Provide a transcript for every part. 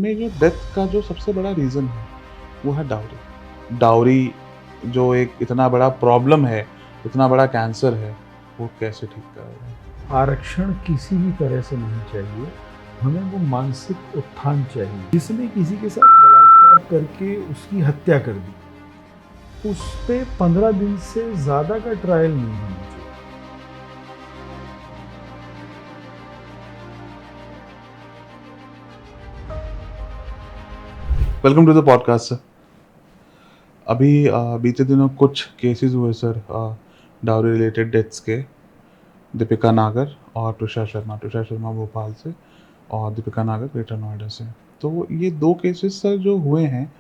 इनमें जो डेथ का जो सबसे बड़ा रीज़न है, वो है डाउरी। डाउरी जो एक इतना बड़ा प्रॉब्लम है, इतना बड़ा कैंसर है, वो कैसे ठीक करा जाए? आरक्षण किसी भी तरह से नहीं चाहिए। हमें वो मानसिक उत्थान चाहिए। जिसने किसी के साथ बलात्कार करके उसकी हत्या कर दी, उस पे 15 दिन से ज़्यादा का ट्रायल नहीं होना चाहिए। Welcome to the podcast sir. अभी बीते दिनों कुछ केसेस हुए सर, डाउरी रिलेटेड डेथ्स के। दीपिका नागर और तुषार शर्मा भोपाल से और दीपिका नागर ग्रेटर नोएडा से। तो ये 2 केसेस सर जो हुए हैं,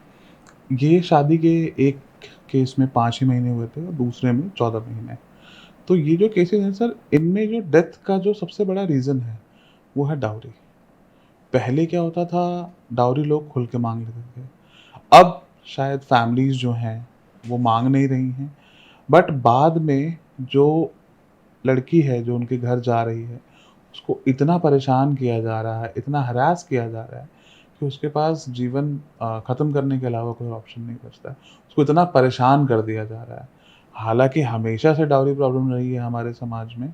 ये शादी के एक केस में 5 ही महीने हुए थे और दूसरे में 14 महीने। तो ये जो केसेस हैं सर, इनमें जो डेथ का जो सबसे बड़ा रीज़न है, वो है डाउरी। पहले क्या होता था, डाउरी लोग खुल के माँग लेते थे। अब शायद फैमिलीज़ जो हैं, वो माँग नहीं रही हैं। बट बाद में जो लड़की है, जो उनके घर जा रही है, उसको इतना परेशान किया जा रहा है, इतना हरास किया जा रहा है कि उसके पास जीवन ख़त्म करने के अलावा कोई ऑप्शन नहीं बचता है। उसको इतना परेशान कर दिया जा रहा है। हालाँकि हमेशा से डाउरी प्रॉब्लम रही है हमारे समाज में,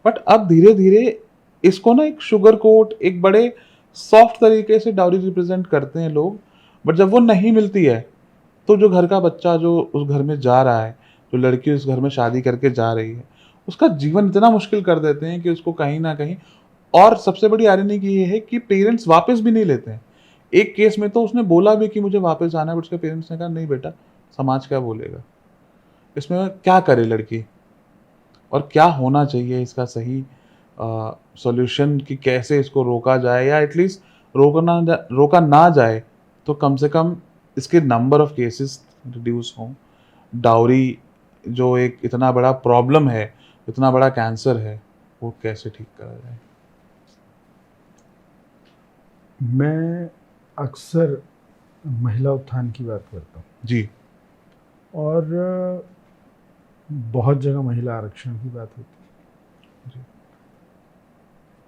बट अब धीरे-धीरे इसको ना एक शुगर कोट, एक बड़े सॉफ्ट तरीके से डाउरी रिप्रेज़ेंट करते हैं लोग। बट जब वो नहीं मिलती है, तो जो घर का बच्चा जो उस घर में जा रहा है, जो लड़की उस घर में शादी करके जा रही है, उसका जीवन इतना मुश्किल कर देते हैं कि उसको कहीं न कहीं। और सबसे बड़ी आयरनी की ये है कि पेरेंट्स वापस भी नहीं लेते हैं। एक केस में तो उसने बोला भी कि मुझे वापस आना है, बट उसके पेरेंट्स ने कहा नहीं बेटा, समाज क्या बोलेगा? इसमें क्या करे लड़की? और क्या होना चाहिए इसका सही सॉल्यूशन, कि कैसे इसको रोका जाए, या एटलीस्ट रोका ना जाए तो कम से कम इसके नंबर ऑफ केसेस रिड्यूस हों। डाउरी जो एक इतना बड़ा प्रॉब्लम है, इतना बड़ा कैंसर है, वो कैसे ठीक करा जाए? मैं अक्सर महिला उत्थान की बात करता हूँ जी। और बहुत जगह महिला आरक्षण की बात होती है। जी।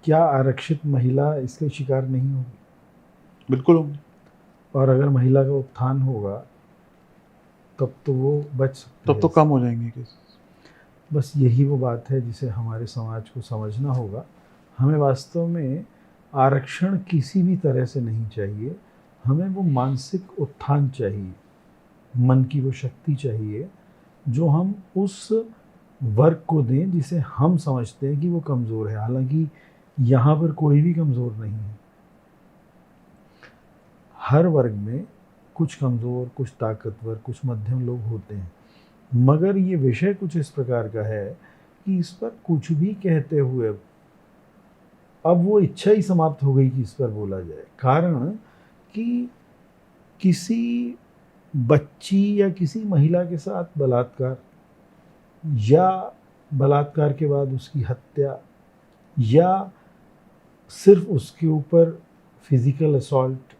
क्या आरक्षित महिला इसके शिकार नहीं होगी? बिल्कुल होंगे। और अगर महिला का उत्थान होगा तब तो वो बच सकती तब है तो इससे। कम हो जाएंगे केसेस। बस यही वो बात है जिसे हमारे समाज को समझना होगा। हमें वास्तव में आरक्षण किसी भी तरह से नहीं चाहिए। हमें वो मानसिक उत्थान चाहिए, मन की वो शक्ति चाहिए जो हम उस वर्ग को दें जिसे हम समझते हैं कि वो कमज़ोर है। हालांकि यहाँ पर कोई भी कमज़ोर नहीं है। हर वर्ग में कुछ कमज़ोर, कुछ ताकतवर, कुछ मध्यम लोग होते हैं। मगर ये विषय कुछ इस प्रकार का है कि इस पर कुछ भी कहते हुए अब वो इच्छा ही समाप्त हो गई कि इस पर बोला जाए। कारण कि किसी बच्ची या किसी महिला के साथ बलात्कार या बलात्कार के बाद उसकी हत्या या सिर्फ उसके ऊपर फिजिकल असॉल्ट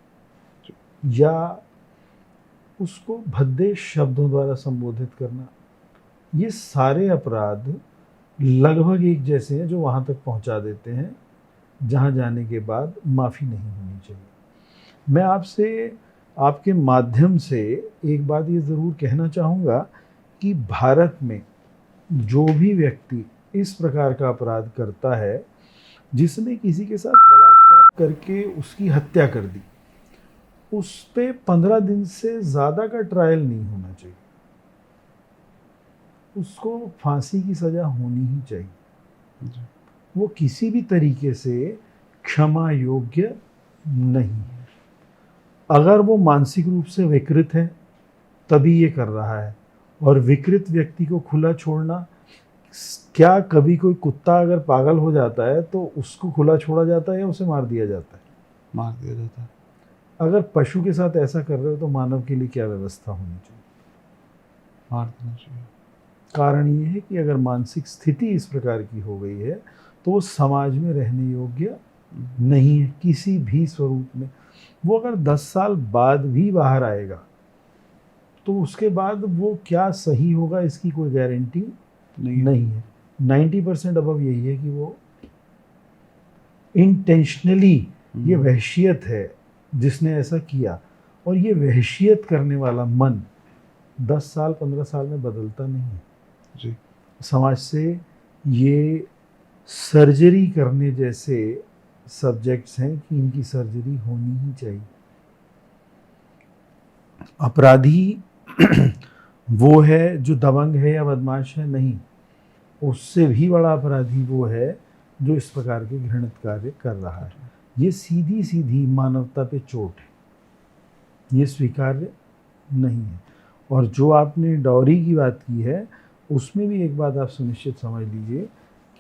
या उसको भद्दे शब्दों द्वारा संबोधित करना, ये सारे अपराध लगभग एक जैसे हैं जो वहाँ तक पहुँचा देते हैं जहाँ जाने के बाद माफ़ी नहीं होनी चाहिए। मैं आपसे आपके माध्यम से एक बात ये ज़रूर कहना चाहूँगा कि भारत में जो भी व्यक्ति इस प्रकार का अपराध करता है, जिसने किसी के साथ बलात्कार करके उसकी हत्या कर दी, उस पे 15 दिन से ज़्यादा का ट्रायल नहीं होना चाहिए। उसको फांसी की सज़ा होनी ही चाहिए। जी। वो किसी भी तरीके से क्षमा योग्य नहीं है। अगर वो मानसिक रूप से विकृत है तभी ये कर रहा है। और विकृत व्यक्ति को खुला छोड़ना, क्या कभी कोई कुत्ता अगर पागल हो जाता है तो उसको खुला छोड़ा जाता है या उसे मार दिया जाता है? मार दिया जाता है। अगर पशु के साथ ऐसा कर रहे हो तो मानव के लिए क्या व्यवस्था होनी चाहिए? मार देना चाहिए। कारण ये है कि अगर मानसिक स्थिति इस प्रकार की हो गई है तो वो समाज में रहने योग्य नहीं है किसी भी स्वरूप में। वो अगर 10 साल बाद भी बाहर आएगा तो उसके बाद वो क्या सही होगा इसकी कोई गारंटी नहीं है। 90% अबव यही है कि वो इंटेंशनली, ये वहशियत है जिसने ऐसा किया। और ये वहशियत करने वाला मन 10 साल 15 साल में बदलता नहीं है। जी समाज से ये सर्जरी करने जैसे सब्जेक्ट्स हैं कि इनकी सर्जरी होनी ही चाहिए। अपराधी वो है जो दबंग है या बदमाश है, नहीं, उससे भी बड़ा अपराधी वो है जो इस प्रकार के घृणित कार्य कर रहा है। ये सीधी सीधी मानवता पे चोट है, ये स्वीकार्य नहीं है। और जो आपने डॉरी की बात की है, उसमें भी एक बात आप सुनिश्चित समझ लीजिए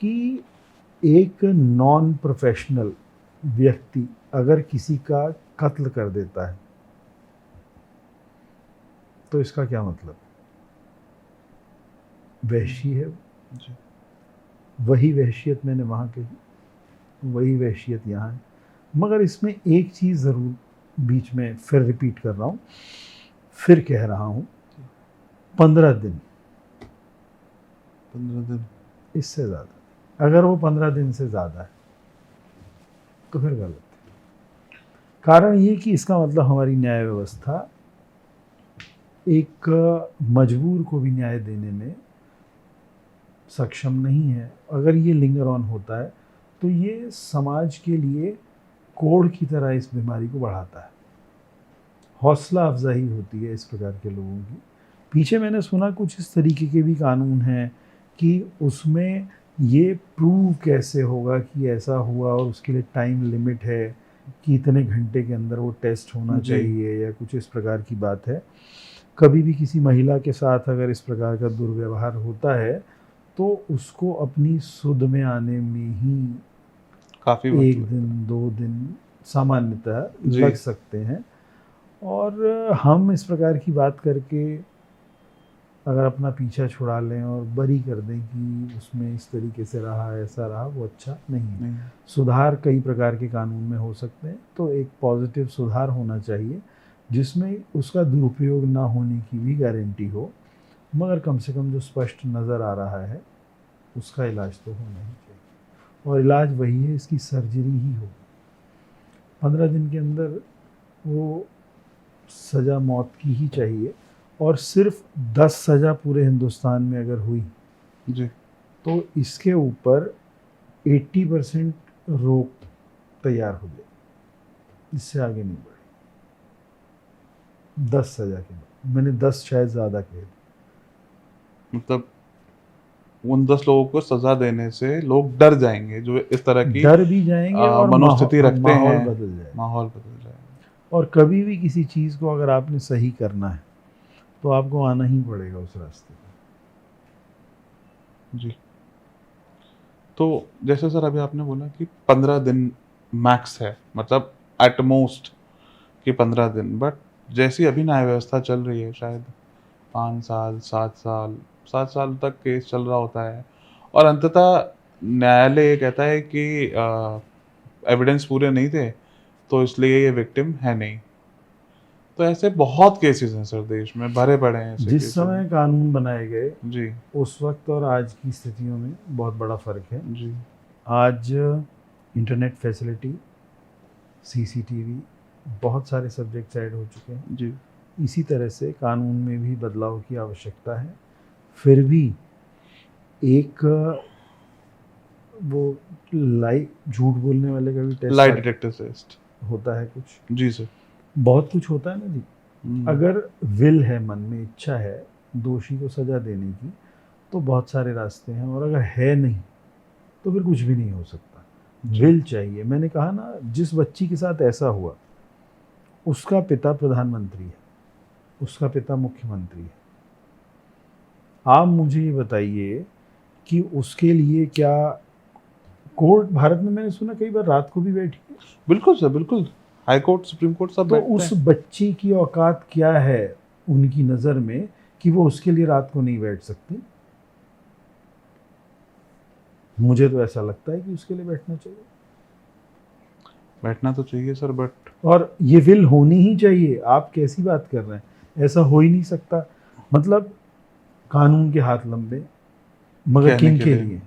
कि एक नॉन प्रोफेशनल व्यक्ति अगर किसी का कत्ल कर देता है तो इसका क्या मतलब? वहशी है। जी वही वहशियत मैंने वहाँ कही, वही वहशियत यहाँ है। मगर इसमें एक चीज़ ज़रूर बीच में फिर रिपीट कर रहा हूँ, फिर कह रहा हूँ, 15 दिन, 15 दिन इससे ज़्यादा, अगर वो 15 दिन से ज़्यादा है तो फिर गलत है। कारण ये कि इसका मतलब हमारी न्याय व्यवस्था एक मजबूर को भी न्याय देने में सक्षम नहीं है। अगर ये लिंगर ऑन होता है तो ये समाज के लिए कोढ़ की तरह इस बीमारी को बढ़ाता है। हौसला अफजाई होती है इस प्रकार के लोगों की। पीछे मैंने सुना कुछ इस तरीके के भी कानून हैं कि उसमें ये प्रूव कैसे होगा कि ऐसा हुआ और उसके लिए टाइम लिमिट है कि इतने घंटे के अंदर वो टेस्ट होना जी। चाहिए या कुछ इस प्रकार की बात है। कभी भी किसी महिला के साथ अगर इस प्रकार का दुर्व्यवहार होता है तो उसको अपनी सुध में आने में ही काफ़ी एक वक्त दिन 2 दिन सामान्यतः जी। लग सकते हैं। और हम इस प्रकार की बात करके अगर अपना पीछा छुड़ा लें और बरी कर दें कि उसमें इस तरीके से रहा, ऐसा रहा, वो अच्छा नहीं है। नहीं सुधार कई प्रकार के कानून में हो सकते हैं, तो एक पॉजिटिव सुधार होना चाहिए जिसमें उसका दुरुपयोग ना होने की भी गारंटी हो, मगर कम से कम जो स्पष्ट नज़र आ रहा है उसका इलाज तो होना ही चाहिए। और इलाज वही है, इसकी सर्जरी ही हो। 15 दिन के अंदर वो सज़ा मौत की ही चाहिए। और सिर्फ 10 सज़ा पूरे हिंदुस्तान में अगर हुई जी तो इसके ऊपर 80% रोक तैयार हो जाए, इससे आगे नहीं बढ़े। 10 सज़ा के बाद, मैंने 10 शायद ज़्यादा कहे, मतलब उन 10 लोगों को सज़ा देने से लोग डर जाएँगे जो इस तरह की डर भी जाएंगे और मनोस्थिति रखते माहौल हैं, बदल जाएगा। माहौल बदल जाएगा। और कभी भी किसी चीज़ को अगर आपने सही करना है तो आपको आना ही पड़ेगा उस रास्ते पर। जी। तो जैसे सर अभी आपने बोला कि 15 दिन मैक्स है, मतलब एट मोस्ट कि 15 दिन, बट जैसी अभी न्याय व्यवस्था चल रही है शायद 5 साल, 7 साल तक केस चल रहा होता है और अंततः न्यायालय ये कहता है कि एविडेंस पूरे नहीं थे, तो इसलिए ये विक्टिम है नहीं। तो ऐसे बहुत केसेस हैं सर, देश में भरे पड़े हैं ऐसे जिस केसेस। समय कानून बनाए गए जी उस वक्त और आज की स्थितियों में बहुत बड़ा फ़र्क है। जी आज इंटरनेट फैसिलिटी, सीसीटीवी, बहुत सारे सब्जेक्ट्स ऐड हो चुके हैं। जी इसी तरह से कानून में भी बदलाव की आवश्यकता है। फिर भी एक वो झूठ बोलने वाले का भी लाई टेस्ट डिटेक्टर टेस्ट। होता है, कुछ जी सर। बहुत कुछ होता है ना जी। हम्म, अगर विल है, मन में इच्छा है दोषी को सज़ा देने की, तो बहुत सारे रास्ते हैं। और अगर है नहीं तो फिर कुछ भी नहीं हो सकता। जी। विल चाहिए। मैंने कहा ना, जिस बच्ची के साथ ऐसा हुआ उसका पिता प्रधानमंत्री है, उसका पिता मुख्यमंत्री है। आप मुझे ये बताइए कि उसके लिए क्या कोर्ट, भारत में मैंने सुना कई बार रात को भी बैठी है। बिल्कुल सर, बिल्कुल। हाई कोर्ट, सुप्रीम कोर्ट सब तो बैठते उस हैं। बच्ची की औकात क्या है उनकी नज़र में कि वो उसके लिए रात को नहीं बैठ सकती? मुझे तो ऐसा लगता है कि उसके लिए बैठना चाहिए। बैठना तो चाहिए सर, बट और ये विल होनी ही चाहिए। आप कैसी बात कर रहे हैं? ऐसा हो ही नहीं सकता। मतलब कानून के हाथ लंबे, मगर कहने किन के के लिए। लिए?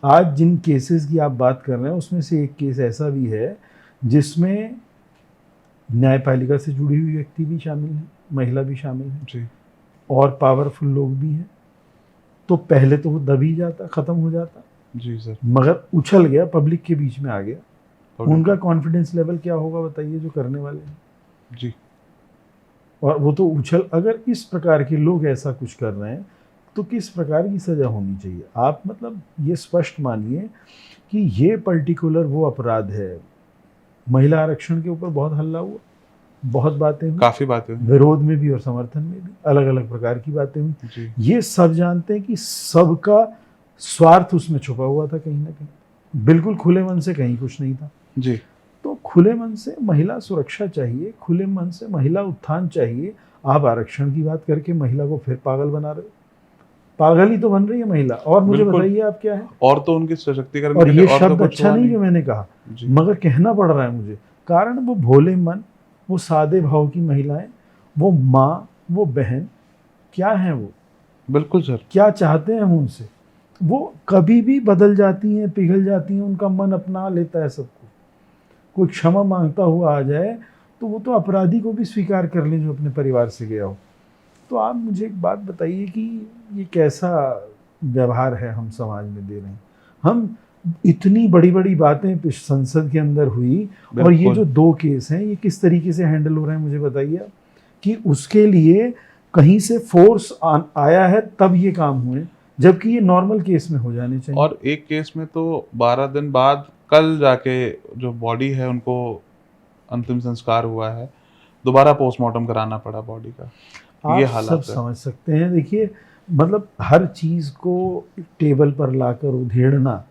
आज जिन केसेस की आप बात कर रहे हैं उसमें से एक केस ऐसा भी है जिसमें न्यायपालिका से जुड़ी हुई व्यक्ति भी शामिल है, महिला भी शामिल है जी और पावरफुल लोग भी हैं, तो पहले तो वो दब ही जाता, ख़त्म हो जाता, जी सर। मगर उछल गया, पब्लिक के बीच में आ गया। Public- उनका कॉन्फिडेंस लेवल क्या होगा बताइए, जो करने वाले हैं। जी और वो तो उछल, अगर इस प्रकार के लोग ऐसा कुछ कर रहे हैं तो किस प्रकार की सज़ा होनी चाहिए। आप मतलब ये स्पष्ट मानिए कि ये पर्टिकुलर वो अपराध है। महिला आरक्षण के ऊपर बहुत हल्ला हुआ, बहुत बातें हुई, काफ़ी बातें हुई। विरोध में भी और समर्थन में भी अलग अलग प्रकार की बातें हुई। जी ये सब जानते हैं कि सबका स्वार्थ उसमें छुपा हुआ था कहीं ना कहीं, बिल्कुल खुले मन से कहीं कुछ नहीं था। जी तो खुले मन से महिला सुरक्षा चाहिए, खुले मन से महिला उत्थान चाहिए। आप आरक्षण की बात करके महिला को फिर पागल बना रहे हो। पागल ही तो बन रही है महिला। और मुझे बिल्कुल। बताइए आप क्या है। और तो उनकी सशक्तिकरण और के ये लिए और तो शब्द कुछ अच्छा हुआ नहीं जो मैंने कहा, जी मगर कहना पड़ रहा है मुझे, कारण वो भोले मन, वो सादे भाव की महिलाएं, वो माँ, वो बहन, क्या है वो, बिल्कुल सर। क्या चाहते हैं हम उनसे। वो कभी भी बदल जाती हैं, पिघल जाती हैं, उनका मन अपना लेता है सबको। कोई क्षमा मांगता हुआ आ जाए तो वो तो अपराधी को भी स्वीकार कर ले जो अपने परिवार से गया हो। तो आप मुझे एक बात बताइए कि ये कैसा व्यवहार है हम समाज में दे रहे हैं। हम इतनी बड़ी बड़ी बातें संसद के अंदर हुई, और ये बिल्कुल। जो 2 केस हैं ये किस तरीके से हैंडल हो रहे हैं मुझे बताइए आप, कि उसके लिए कहीं से फोर्स आया है तब ये काम हुए, जबकि ये नॉर्मल केस में हो जाने चाहिए। और एक केस में तो 12 दिन बाद कल जाके जो बॉडी है उनको अंतिम संस्कार हुआ है, दोबारा पोस्टमार्टम कराना पड़ा बॉडी का। ये आप सब हालात है। समझ सकते हैं। देखिए, मतलब हर चीज़ को टेबल पर लाकर उधेड़ना,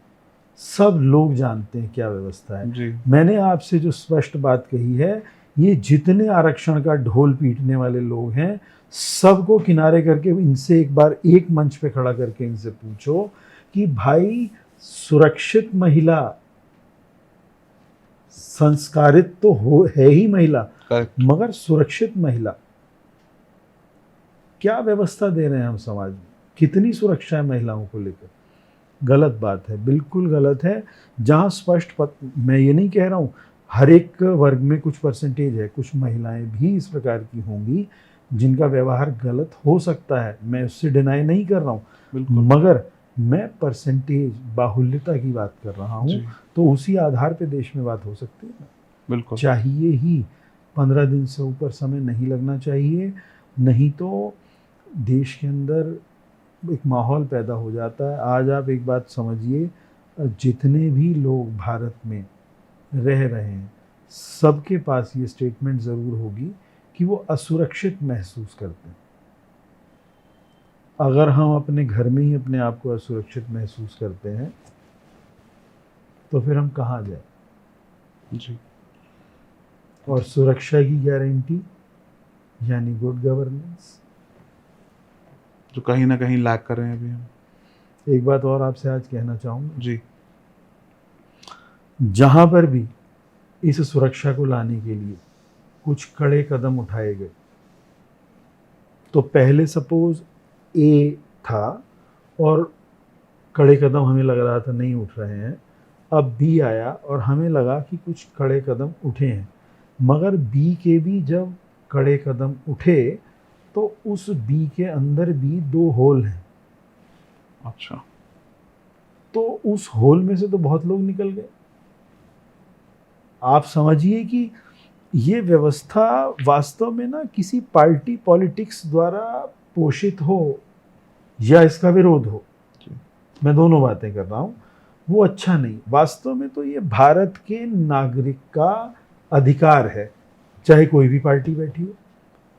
सब लोग जानते हैं क्या व्यवस्था है। जी मैंने आपसे जो स्पष्ट बात कही है, ये जितने आरक्षण का ढोल पीटने वाले लोग हैं, सबको किनारे करके इनसे एक बार एक मंच पे खड़ा करके इनसे पूछो कि भाई, सुरक्षित महिला, संस्कारित तो हो है ही महिला, करेक्ट। मगर सुरक्षित महिला, क्या व्यवस्था दे रहे हैं हम समाज में, कितनी सुरक्षा है महिलाओं को लेकर। गलत बात है, बिल्कुल गलत है। जहाँ स्पष्ट मैं ये नहीं कह रहा हूँ हर एक वर्ग में कुछ परसेंटेज है, कुछ महिलाएं भी इस प्रकार की होंगी जिनका व्यवहार गलत हो सकता है, मैं उससे डिनाई नहीं कर रहा हूँ, बिल्कुल मगर मैं परसेंटेज बाहुल्यता की बात कर रहा हूँ। जी तो उसी आधार पे देश में बात हो सकती है ना। बिल्कुल। चाहिए ही 15 दिन से ऊपर समय नहीं लगना चाहिए, नहीं तो देश के अंदर एक माहौल पैदा हो जाता है। आज आप एक बात समझिए, जितने भी लोग भारत में रह रहे हैं, सबके पास ये स्टेटमेंट ज़रूर होगी कि वो असुरक्षित महसूस करते हैं। अगर हम अपने घर में ही अपने आप को असुरक्षित महसूस करते हैं तो फिर हम कहाँ जाए। जी और सुरक्षा की गारंटी यानी गुड गवर्नेंस। जो कहीं ना कहीं लैग कर रहे हैं अभी हम। एक बात और आपसे आज कहना चाहूँगा, जी जहाँ पर भी इस सुरक्षा को लाने के लिए कुछ कड़े कदम उठाए गए, तो पहले सपोज ए था और कड़े कदम हमें लग रहा था नहीं उठ रहे हैं, अब बी आया और हमें लगा कि कुछ कड़े कदम उठे हैं, मगर बी के भी जब कड़े कदम उठे तो उस बी के अंदर भी 2 होल हैं। अच्छा। तो उस होल में से तो बहुत लोग निकल गए। आप समझिए कि ये व्यवस्था वास्तव में ना किसी पार्टी पॉलिटिक्स द्वारा पोषित हो या इसका विरोध हो, मैं दोनों बातें कर रहा हूँ, वो अच्छा नहीं। वास्तव में तो ये भारत के नागरिक का अधिकार है, चाहे कोई भी पार्टी बैठी हो,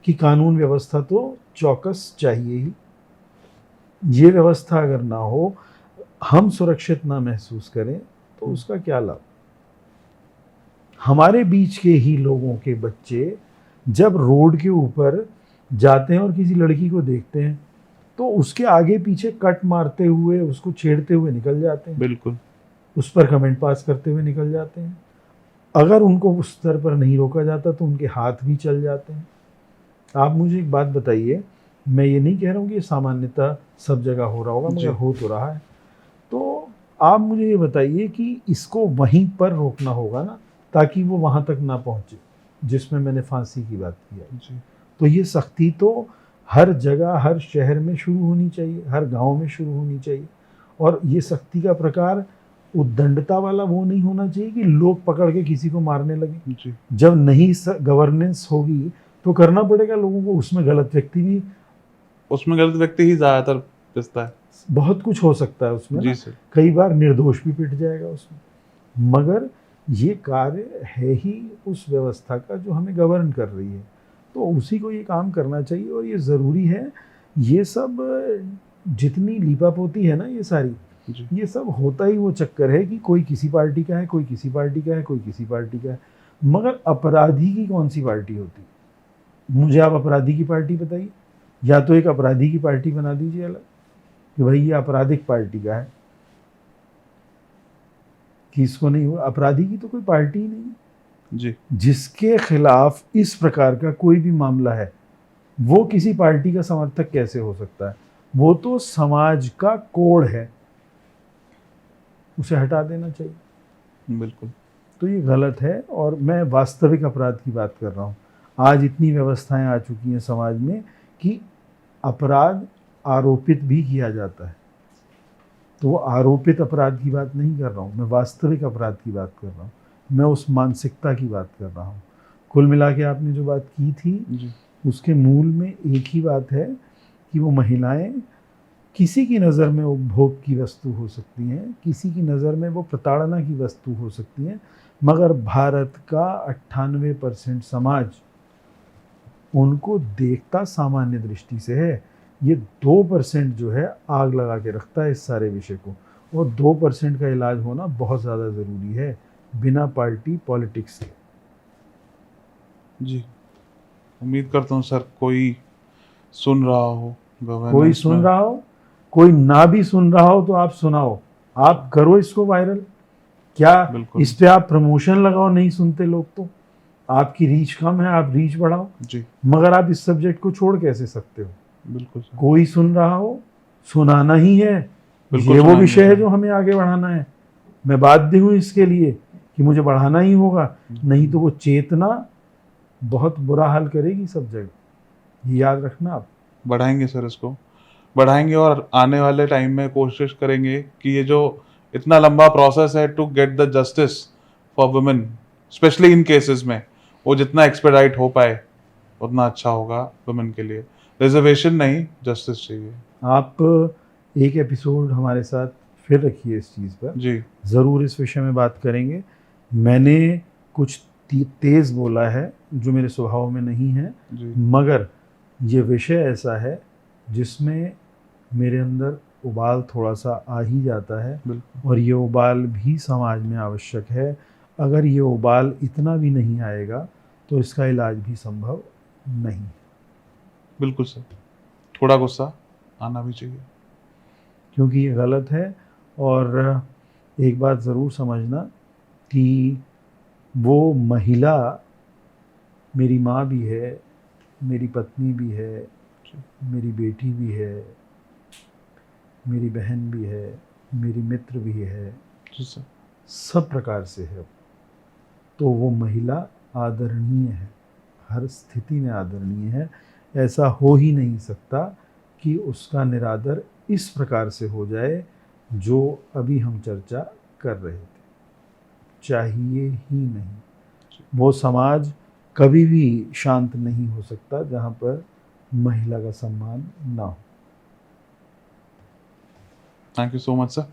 कि कानून व्यवस्था तो चौकस चाहिए ही। ये व्यवस्था अगर ना हो, हम सुरक्षित ना महसूस करें, तो उसका क्या लाभ। हमारे बीच के ही लोगों के बच्चे जब रोड के ऊपर जाते हैं और किसी लड़की को देखते हैं तो उसके आगे पीछे कट मारते हुए, उसको छेड़ते हुए निकल जाते हैं, बिल्कुल। उस पर कमेंट पास करते हुए निकल जाते हैं। अगर उनको उस स्तर पर नहीं रोका जाता तो उनके हाथ भी चल जाते हैं। आप मुझे एक बात बताइए, मैं ये नहीं कह रहा हूँ कि ये सामान्यतः सब जगह हो रहा होगा, जी। मगर हो तो रहा है। तो आप मुझे ये बताइए कि इसको वहीं पर रोकना होगा ना, ताकि वो वहाँ तक ना पहुँचे जिसमें मैंने फांसी की बात की है। जी तो ये सख्ती तो हर जगह, हर शहर में शुरू होनी चाहिए, हर गांव में शुरू होनी चाहिए। और ये सख्ती का प्रकार उद्दंडता वाला वो नहीं होना चाहिए कि लोग पकड़ के किसी को मारने लगे। जी जब नहीं गवर्नेंस होगी तो करना पड़ेगा लोगों को। उसमें गलत व्यक्ति भी, उसमें गलत व्यक्ति ही ज़्यादातर पिसता है। बहुत कुछ हो सकता है उसमें जी ना, सर। कई बार निर्दोष भी पिट जाएगा उसमें। मगर ये कार्य है ही उस व्यवस्था का जो हमें गवर्न कर रही है, तो उसी को ये काम करना चाहिए। और ये ज़रूरी है। ये सब जितनी लीपापोती है ना, ये सारी, जी ये सब होता ही वो चक्कर है कि कोई किसी पार्टी का है, कोई किसी पार्टी का है, कोई किसी पार्टी का है। मगर अपराधी की कौन सी पार्टी होती है? मुझे आप अपराधी की पार्टी बताइए। या तो एक अपराधी की पार्टी बना दीजिए अलग कि भाई ये आपराधिक पार्टी का है, कि इसको नहीं हुआ। अपराधी की तो कोई पार्टी ही नहीं है। जी जिसके खिलाफ इस प्रकार का कोई भी मामला है, वो किसी पार्टी का समर्थक कैसे हो सकता है? वो तो समाज का कोड है, उसे हटा देना चाहिए। बिल्कुल। तो ये गलत है। और मैं वास्तविक अपराध की बात कर रहा हूँ। आज इतनी व्यवस्थाएं आ चुकी हैं समाज में कि अपराध आरोपित भी किया जाता है। तो वो आरोपित अपराध की बात नहीं कर रहा हूँ, मैं वास्तविक अपराध की बात कर रहा हूँ। मैं उस मानसिकता की बात कर रहा हूँ। कुल मिला के आपने जो बात की थी, जी उसके मूल में एक ही बात है कि वो महिलाएं किसी की नज़र में उपभोग की वस्तु हो सकती हैं, किसी की नज़र में वो प्रताड़ना की वस्तु हो सकती हैं, मगर भारत का 98% समाज उनको देखता सामान्य दृष्टि से है। ये 2% जो है आग लगा के रखता है इस सारे विषय को। और 2% का इलाज होना बहुत ज़्यादा ज़रूरी है, बिना पार्टी पॉलिटिक्स के। जी उम्मीद करता हूँ सर कोई सुन रहा हो कोई गवर्नेंस सुन में। रहा हो, कोई ना भी सुन रहा हो तो आप सुनाओ, आप करो इसको वायरल। क्या बिल्कुल। इस पे आप प्रमोशन लगाओ? नहीं सुनते लोग तो आपकी रीच कम है, आप रीच बढ़ाओ। जी मगर आप इस सब्जेक्ट को छोड़ कैसे सकते हो? बिल्कुल सर। कोई सुन रहा हो, सुनाना ही है। बिल्कुल ये वो सुनाएंगे विषय है सर। जो हमें आगे बढ़ाना है। मैं बाध्य हूँ इसके लिए कि मुझे बढ़ाना ही होगा, नहीं तो वो चेतना बहुत बुरा हाल करेगी सब जगह। ये याद रखना आप। बढ़ाएंगे सर, इसको बढ़ाएंगे और आने वाले टाइम में कोशिश करेंगे कि ये जो इतना लंबा प्रोसेस है to get the justice for women, specially in cases में, वो जितना एक्सपेडाइट हो पाए उतना अच्छा होगा वुमेन के लिए। रिजर्वेशन नहीं, जस्टिस चाहिए। आप एक एपिसोड हमारे साथ फिर रखिए इस चीज़ पर, जी ज़रूर इस विषय में बात करेंगे। मैंने कुछ तेज़ बोला है जो मेरे स्वभाव में नहीं है, जी मगर ये विषय ऐसा है जिसमें मेरे अंदर उबाल थोड़ा सा आ ही जाता है। बिल्कुल। और ये उबाल भी समाज में आवश्यक है। अगर ये उबाल इतना भी नहीं आएगा तो इसका इलाज भी संभव नहीं। बिल्कुल सर, थोड़ा गुस्सा आना भी चाहिए। क्योंकि ये गलत है। और एक बात ज़रूर समझना कि वो महिला मेरी माँ भी है, मेरी पत्नी भी है, मेरी बेटी भी है, मेरी बहन भी है, मेरी मित्र भी है, जी सर। सब प्रकार से है। तो वो महिला आदरणीय है, हर स्थिति में आदरणीय है। ऐसा हो ही नहीं सकता कि उसका निरादर इस प्रकार से हो जाए जो अभी हम चर्चा कर रहे थे। चाहिए ही नहीं। वो समाज कभी भी शांत नहीं हो सकता जहाँ पर महिला का सम्मान ना हो। Thank you so much sir.